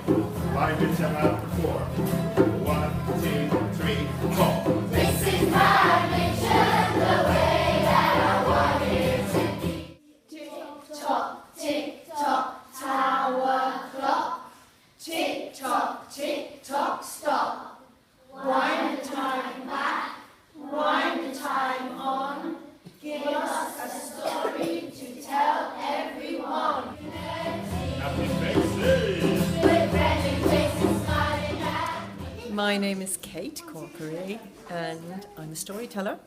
By Mitcham out the 4. 1, 2, 3, 4. This is my Mitcham, the way that I want it to be. Tick tock, tower clock. Tick tock, stop. Wind the time back, wind the time on. Give us a story to tell everyone. Happy faces! With friendly faces smiling at. My name is Kate Corkery and I'm a storyteller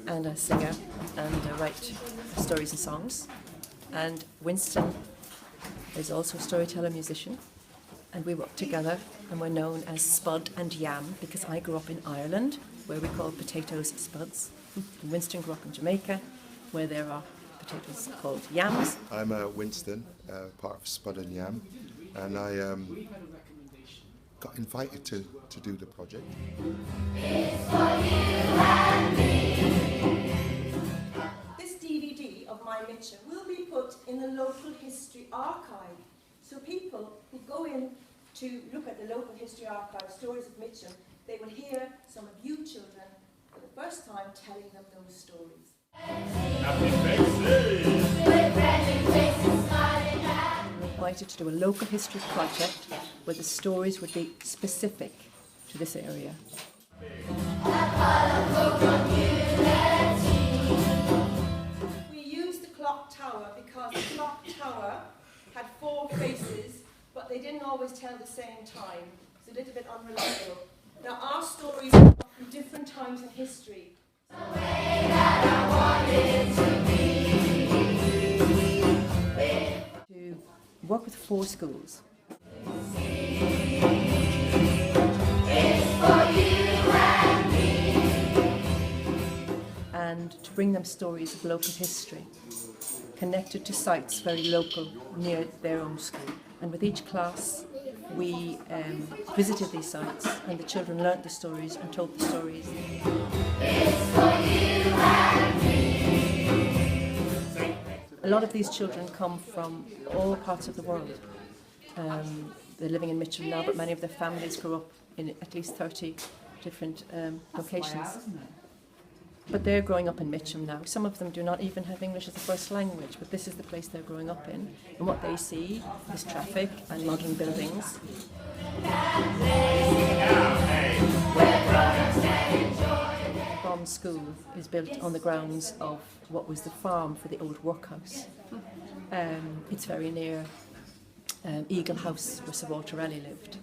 and a singer and I write stories and songs. And Winston is also a storyteller musician and we work together and we're known as SPUD and Yam because I grew up in Ireland where we call potatoes spuds. And Winston grew up in Jamaica where there are potatoes called yams. I'm Winston, part of Spud and Yam, and I got invited to do the project. It's for you and me. This DVD of My Mitcham will be put in the local history archive, so people who go in to look at the local history archive, stories of Mitcham, they will hear some of you children for the first time telling them those stories. Happy faces! With friendly faces smiling at. We're invited to do a local history project where the stories would be specific to this area. We used the clock tower because the clock tower had 4 faces, but they didn't always tell the same time. It's a little bit unreliable. Now our stories are from different times in history. To work with 4 schools. And to bring them stories of local history, connected to sites very local near their own school. And with each class, we visited these sites and the children learnt the stories and told the stories. A lot of these children come from all parts of the world. They're living in Mitcham now, but many of their families grew up in at least 30 different locations. But they're growing up in Mitcham now. Some of them do not even have English as a first language, but this is the place they're growing up in. And what they see is traffic and modern buildings. From school is built on the grounds of what was the farm for the old workhouse. It's very near Eagle House, where Sir Walter Raleigh lived.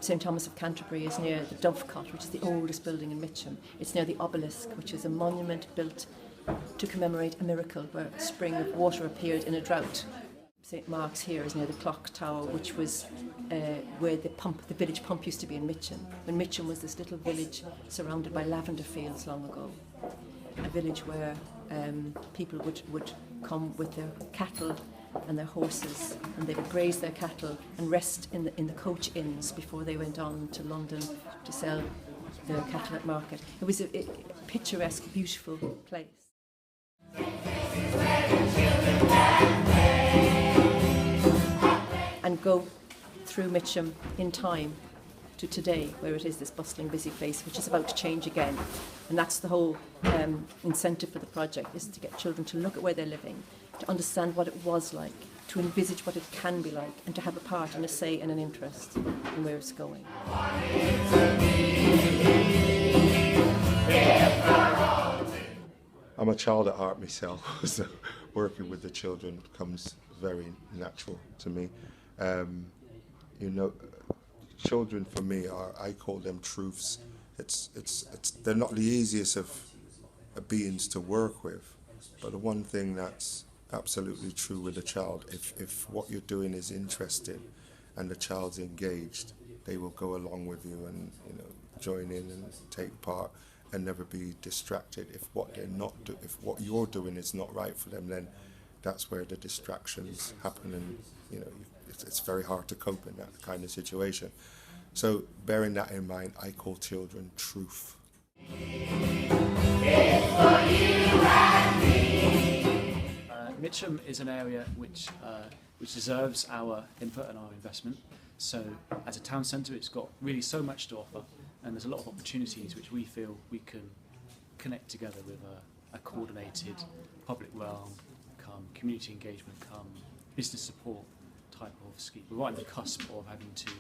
St Thomas of Canterbury is near the Dovecot, which is the oldest building in Mitcham. It's near the obelisk, which is a monument built to commemorate a miracle where a spring of water appeared in a drought. St Mark's here is near the clock tower, which was where the village pump used to be in Mitcham. When Mitcham was this little village surrounded by lavender fields long ago. A village where people would come with their cattle and their horses, and they would graze their cattle and rest in the coach inns before they went on to London to sell their cattle at market. It was a picturesque, beautiful place. And go through Mitcham in time to today, where it is this bustling, busy place, which is about to change again. And that's the whole incentive for the project, is to get children to look at where they're living, to understand what it was like, to envisage what it can be like, and to have a part and a say and an interest in where it's going. I'm a child at heart myself, so working with the children comes very natural to me. You know, children for me I call them truths. They're not the easiest of beings to work with, but the one thing that's absolutely true with a child, if what you're doing is interesting and the child's engaged, they will go along with you and join in and take part and never be distracted. If what you're doing is not right for them, then that's where the distractions happen, and it's very hard to cope in that kind of situation. So bearing that in mind, I call children truth. Mitcham is an area which which deserves our input and our investment. So as a town centre, it's got really so much to offer, and there's a lot of opportunities which we feel we can connect together with a coordinated public realm, community engagement, business support type of scheme. We're right on the cusp of having to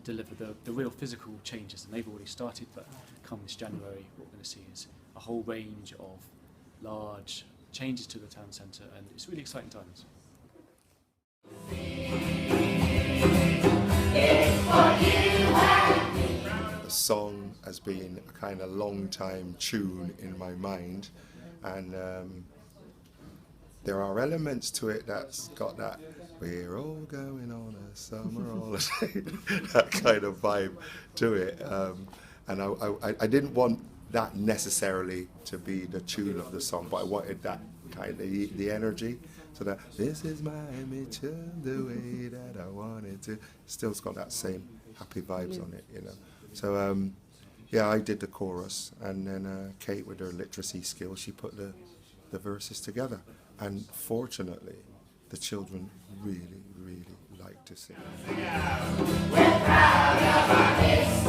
deliver the real physical changes, and they've already started, but come this January what we're going to see is a whole range of large changes to the town centre, and it's really exciting times. The song has been a kind of long time tune in my mind, and there are elements to it that's got that "we're all going on a summer holiday" that kind of vibe to it, and I didn't want that necessarily to be the tune of the song, but I wanted that kind of the energy, so that this is my Mitcham the way that I want it to. Still's got that same happy vibes on it, you know. So yeah, I did the chorus, and then Kate, with her literacy skills, she put the verses together. And fortunately, the children really, really like to sing. We're proud of our history.